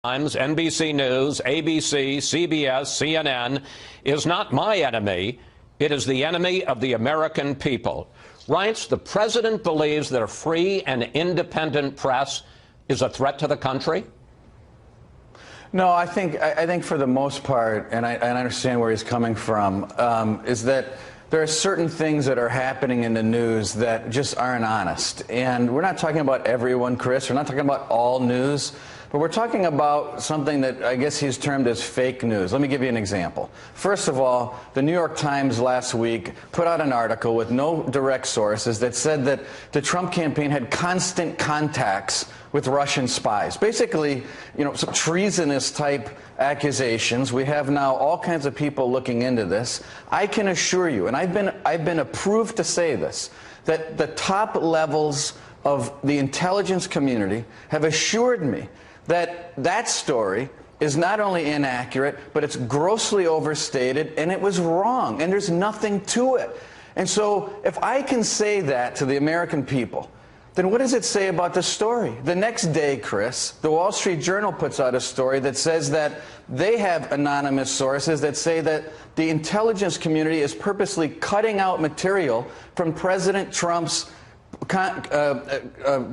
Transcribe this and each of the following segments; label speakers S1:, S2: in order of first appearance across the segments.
S1: Times, NBC News, ABC, CBS, CNN is not my enemy. It is the enemy of the American people. Reince, the president believes that a free and independent press is a threat to the country?
S2: No, I think for the most part, and I understand where he's coming from, is that there are certain things that are happening in the news that just aren't honest. And we're not talking about everyone, Chris. We're not talking about all news. But we're talking about something that I guess he's termed as fake news. Let me give you an example. First of all, the New York Times last week put out an article with no direct sources that said that the Trump campaign had constant contacts with Russian spies. Basically, you know, some treasonous type accusations. We have now all kinds of people looking into this. I can assure you, and I've been approved to say this, that the top levels of the intelligence community have assured me that that story is not only inaccurate, but it's grossly overstated, and it was wrong, and there's nothing to it. And so if I can say that to the American people, then what does it say about the story? The next day, Chris, the Wall Street Journal puts out a story that says that they have anonymous sources that say that the intelligence community is purposely cutting out material from President Trump's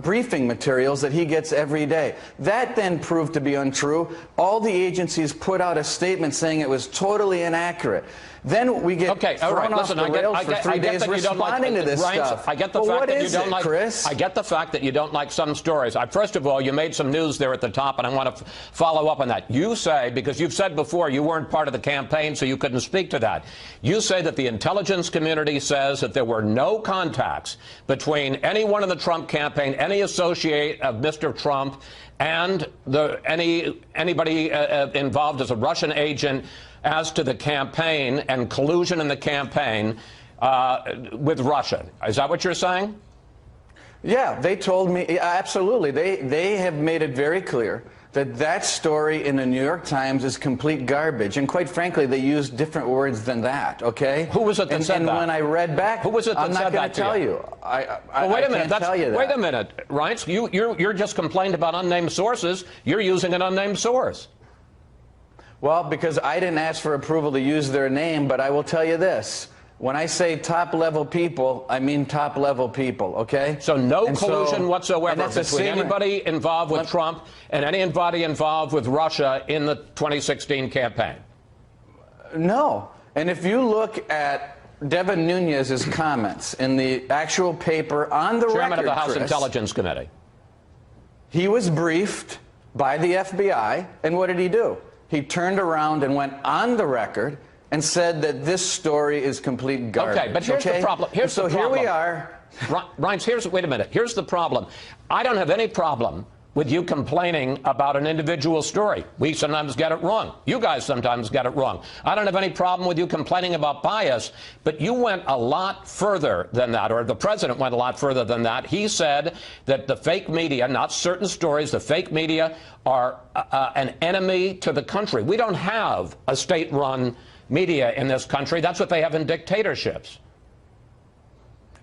S2: briefing materials that he gets every day. That then proved to be untrue. All the agencies put out a statement saying it was totally inaccurate. Then we get thrown off the rails for 3 days responding to this stuff.
S1: I get the fact that you don't like, Chris? I get the fact that you don't like some stories. First of all, you made some news there at the top, and I want to follow up on that. You say, because you've said before you weren't part of the campaign, so you couldn't speak to that. You say that the intelligence community says that there were no contacts between anyone in the Trump campaign, any associate of Mr. Trump, and anybody involved as a Russian agent as to the campaign and collusion in the campaign with Russia. Is that what you're saying?
S2: Yeah, they told me, absolutely. They have made it very clear that that story in the New York Times is complete garbage. And quite frankly, they used different words than that, okay?
S1: Who was it that said that?
S2: And when I read back,
S1: who was it that
S2: I'm not going to tell you.
S1: Well, wait a minute. Wait a minute, Reince. You're just complained about unnamed sources. You're using an unnamed source.
S2: Well, because I didn't ask for approval to use their name, but I will tell you this. When I say top-level people, I mean top-level people, okay?
S1: So no collusion whatsoever between anybody involved with Trump and anybody involved with Russia in the 2016 campaign?
S2: No. And if you look at Devin Nunes's comments in the actual paper on the record,
S1: Chairman of the House Intelligence Committee.
S2: He was briefed by the FBI, and what did he do? He turned around and went on the record and said that this story is complete garbage.
S1: Okay, but here's the problem. Here
S2: we are.
S1: Reince, wait a minute. Here's the problem. I don't have any problem with you complaining about an individual story. We sometimes get it wrong. You guys sometimes get it wrong. I don't have any problem with you complaining about bias, but you went a lot further than that, or the president went a lot further than that. He said that the fake media, not certain stories, the fake media are an enemy to the country. We don't have a state-run media in this country. That's what they have in dictatorships.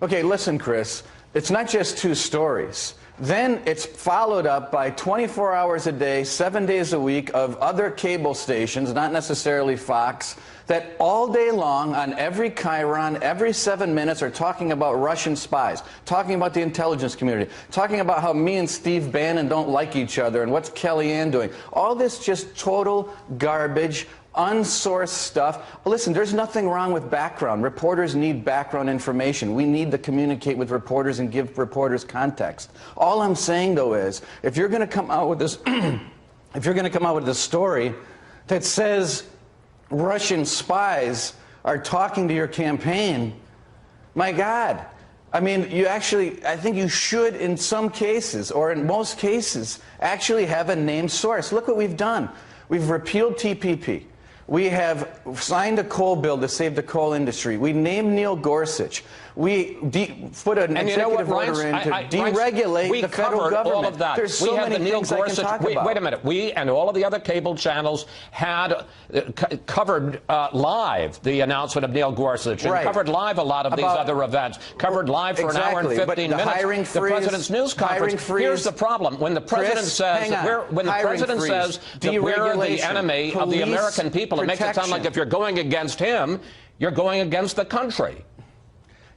S2: Okay, listen, Chris. It's not just two stories. Then it's followed up by 24 hours a day, 7 days a week of other cable stations, not necessarily Fox, that all day long on every chyron, every 7 minutes are talking about Russian spies, talking about the intelligence community, talking about how me and Steve Bannon don't like each other and what's Kellyanne doing. All this just total garbage, unsourced stuff. Listen, there's nothing wrong with background. Reporters need background information. We need to communicate with reporters and give reporters context. All I'm saying, though, is if you're going to come out with this, if you're going to come out with this story that says Russian spies are talking to your campaign, my God. I mean, I think you should, in some cases, or in most cases, actually have a named source. Look what we've done. We've repealed TPP. We have signed a coal bill to save the coal industry. We named Neil Gorsuch. We put an executive order in to deregulate the federal government.
S1: All of that.
S2: There's so many things I can talk about.
S1: Wait a minute. We and all of the other cable channels had covered live the announcement of Neil Gorsuch and covered live a lot of these other events. Covered live for an hour and 15 minutes.
S2: Hiring freeze,
S1: the president's news conference. Here's the problem: when the president says that we're the enemy of the American people, it makes it sound like if you're going against him, you're going against the country.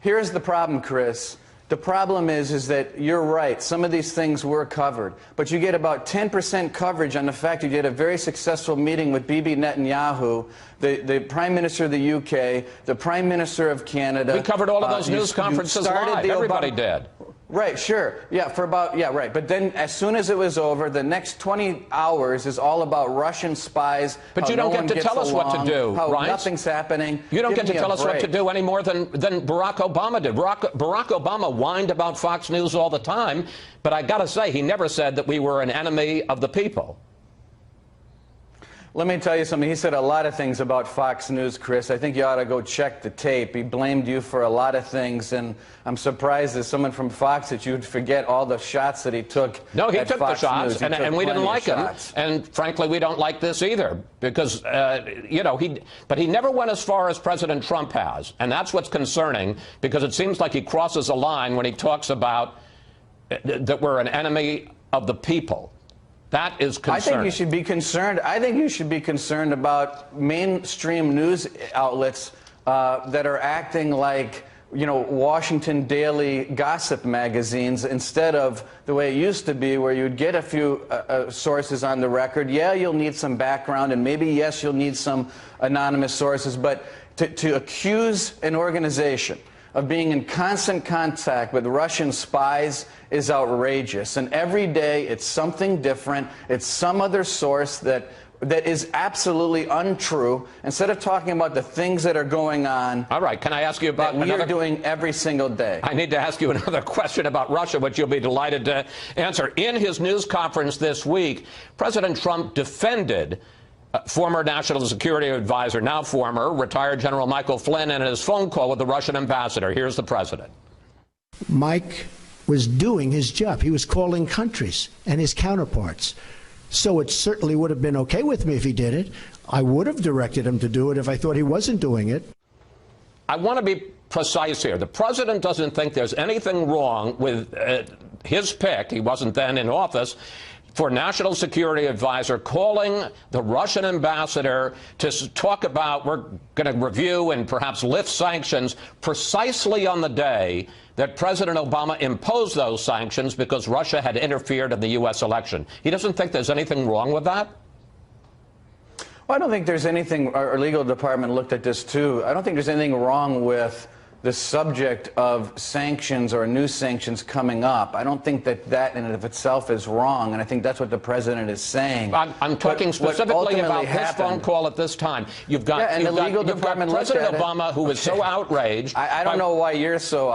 S2: Here's the problem, Chris. The problem is that you're right. Some of these things were covered. But you get about 10% coverage on the fact you did a very successful meeting with Bibi Netanyahu, the Prime Minister of the UK, the Prime Minister of Canada.
S1: We covered all of those news conferences live. Everybody did.
S2: Right, sure. Yeah, right. But then as soon as it was over, the next 20 hours is all about Russian spies.
S1: But you don't get to tell us what to do, right?
S2: Nothing's happening.
S1: You don't get to tell us what to do any more than Barack Obama did. Barack Obama whined about Fox News all the time, but I got to say, he never said that we were an enemy of the people.
S2: Let me tell you something. He said a lot of things about Fox News, Chris. I think you ought to go check the tape. He blamed you for a lot of things, and I'm surprised as someone from Fox that you'd forget all the shots that he took.
S1: No, he took
S2: Fox
S1: the shots,
S2: News.
S1: and we didn't like him. And frankly, we don't like this either, because but he never went as far as President Trump has, and that's what's concerning, because it seems like he crosses a line when he talks about that we're an enemy of the people. That is concerning.
S2: I think you should be concerned. I think you should be concerned about mainstream news outlets that are acting like, Washington Daily gossip magazines instead of the way it used to be, where you'd get a few sources on the record. Yeah, you'll need some background, and maybe, yes, you'll need some anonymous sources. But to accuse an organization of being in constant contact with Russian spies is outrageous. And every day it's something different. It's some other source that is absolutely untrue. Instead of talking about the things that are going on.
S1: All right, can I ask you about
S2: what we are doing every single day?
S1: I need to ask you another question about Russia, which you'll be delighted to answer. In his news conference this week, President Trump defended former National Security Advisor, now former, retired General Michael Flynn, in his phone call with the Russian ambassador. Here's the president.
S3: Mike was doing his job. He was calling countries and his counterparts. So it certainly would have been okay with me if he did it. I would have directed him to do it if I thought he wasn't doing it.
S1: I want to be precise here. The president doesn't think there's anything wrong with his pick. He wasn't then in office. For National Security Advisor calling the Russian ambassador to talk about we're going to review and perhaps lift sanctions precisely on the day that President Obama imposed those sanctions because Russia had interfered in the U.S. election. He doesn't think there's anything wrong with that?
S2: Well, I don't think there's anything. Our legal department looked at this, too. I don't think there's anything wrong with the subject of sanctions or new sanctions coming up. I don't think that in and of itself is wrong, and I think that's what the president is saying.
S1: I'm talking specifically about his phone call at this time. You've got President Obama, who was so outraged.
S2: I don't know why you're so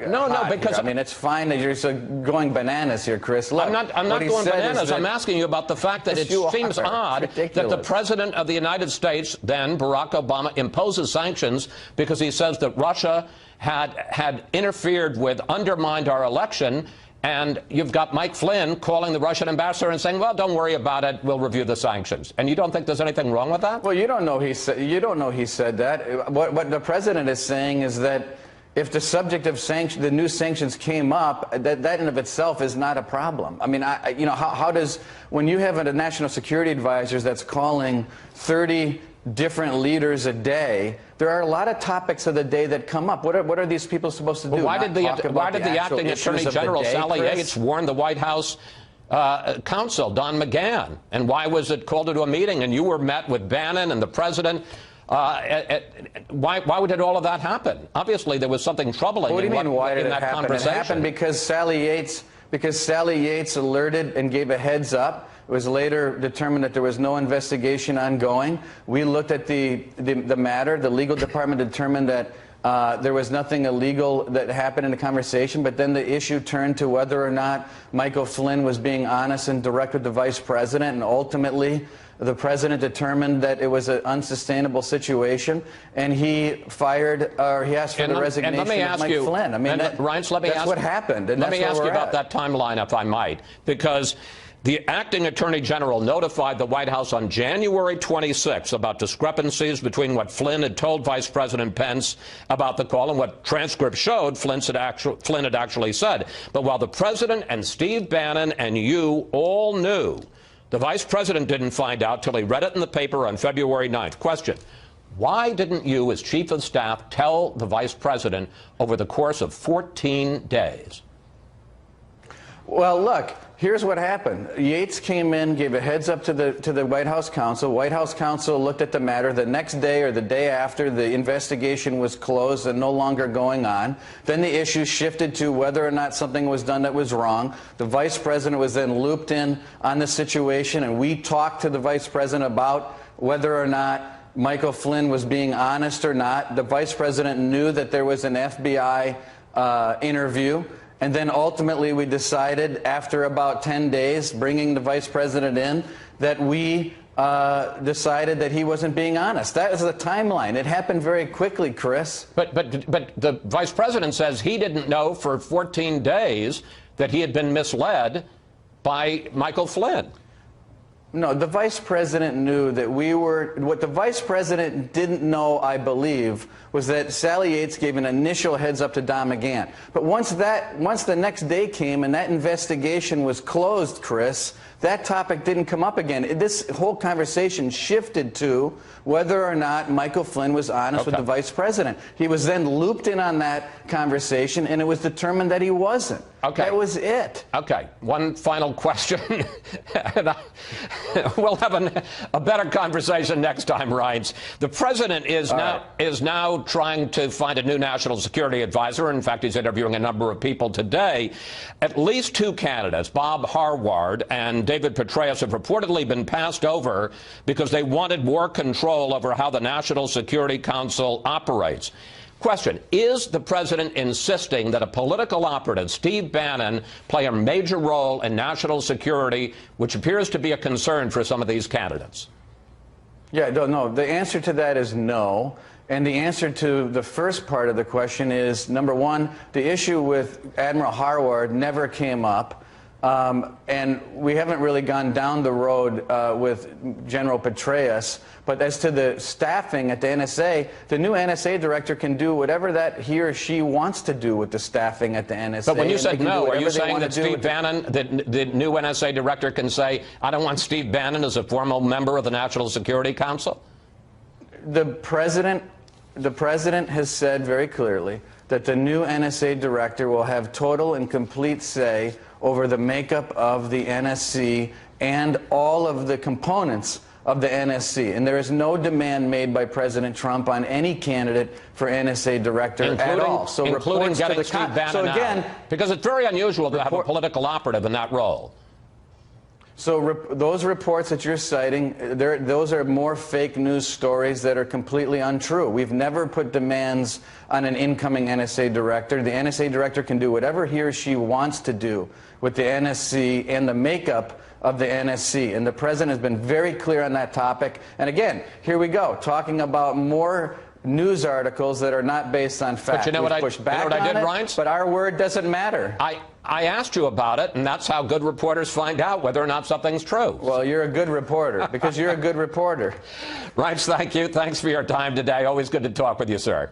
S1: no, because
S2: here. I mean, it's fine that you're so going bananas here, Chris. Look,
S1: I'm not going bananas. I'm asking you about the fact that it seems odd that the president of the United States, then Barack Obama, imposes sanctions because he says that Russia had interfered with, undermined our election, and you've got Mike Flynn calling the Russian ambassador and saying, well, don't worry about it, we'll review the sanctions. And you don't think there's anything wrong with that?
S2: Well, you don't know he said that. What the president is saying is that if the subject of the new sanctions came up, that in and of itself is not a problem. I mean, how does, when you have a national security advisor that's calling 30 different leaders a day, there are a lot of topics of the day that come up. What are these people supposed to do?
S1: Well, why did the acting Attorney General Sally Yates warn the White House counsel, Don McGahn? And why was it called into a meeting and you were met with Bannon and the president? Why did all of that happen? Obviously, there was something troubling in that conversation.
S2: It happened because Sally Yates alerted and gave a heads up. It was later determined that there was no investigation ongoing. We looked at the matter. The legal department determined that There was nothing illegal that happened in the conversation, but then the issue turned to whether or not Michael Flynn was being honest and direct with the vice president, and ultimately the president determined that it was an unsustainable situation, and he fired, or he asked for the resignation of Mike Flynn. I mean,
S1: Reince,
S2: that's what happened. And
S1: let me ask you about that timeline, if I might, because the acting attorney general notified the White House on January 26 about discrepancies between what Flynn had told Vice President Pence about the call and what transcripts showed Flynn had actually said. But while the president and Steve Bannon and you all knew, the vice president didn't find out till he read it in the paper on February 9th. Question: why didn't you, as chief of staff, tell the vice president over the course of 14 days?
S2: Well, look, here's what happened. Yates came in, gave a heads up to the White House counsel. White House counsel looked at the matter. The next day or the day after, the investigation was closed and no longer going on. Then the issue shifted to whether or not something was done that was wrong. The vice president was then looped in on the situation, and we talked to the vice president about whether or not Michael Flynn was being honest or not. The vice president knew that there was an FBI interview. And then ultimately we decided, after about 10 days, bringing the vice president in, that we decided that he wasn't being honest. That is the timeline. It happened very quickly, Chris.
S1: But the vice president says he didn't know for 14 days that he had been misled by Michael Flynn.
S2: No, the vice president knew that we were. What the vice president didn't know, I believe, was that Sally Yates gave an initial heads up to Don McGahn. But once the next day came and that investigation was closed, Chris, that topic didn't come up again. This whole conversation shifted to whether or not Michael Flynn was honest with the vice president. He was then looped in on that conversation, and it was determined that he wasn't.
S1: Okay.
S2: That was it.
S1: Okay. One final question. We'll have a better conversation next time, Reince. The president is now trying to find a new national security advisor. In fact, he's interviewing a number of people today. At least two candidates, Bob Harward and David Petraeus, have reportedly been passed over because they wanted more control over how the National Security Council operates. Question: is the president insisting that a political operative, Steve Bannon, play a major role in national security, which appears to be a concern for some of these candidates?
S2: Yeah, no. The answer to that is no. And the answer to the first part of the question is, number one, the issue with Admiral Harward never came up. And we haven't really gone down the road with General Petraeus. But as to the staffing at the NSA, the new NSA director can do whatever that he or she wants to do with the staffing at the NSA.
S1: But when you said no, are you saying that Steve Bannon, the new NSA director, can say, I don't want Steve Bannon as a formal member of the National Security Council?
S2: The president has said very clearly that the new NSA director will have total and complete say over the makeup of the NSC and all of the components of the NSC. And there is no demand made by President Trump on any candidate for NSA director at all. So
S1: including getting Steve Bannon out. Because it's very unusual to have a political operative in that role.
S2: So those reports that you're citing, those are more fake news stories that are completely untrue. We've never put demands on an incoming NSA director. The NSA director can do whatever he or she wants to do with the NSC and the makeup of the NSC. And the president has been very clear on that topic. And again, here we go, talking about more news articles that are not based on fact.
S1: But you know what I did, Reince?
S2: But our word doesn't matter.
S1: I asked you about it, and that's how good reporters find out whether or not something's true.
S2: Well, you're a good reporter, because you're a good reporter.
S1: Reince, thank you. Thanks for your time today. Always good to talk with you, sir.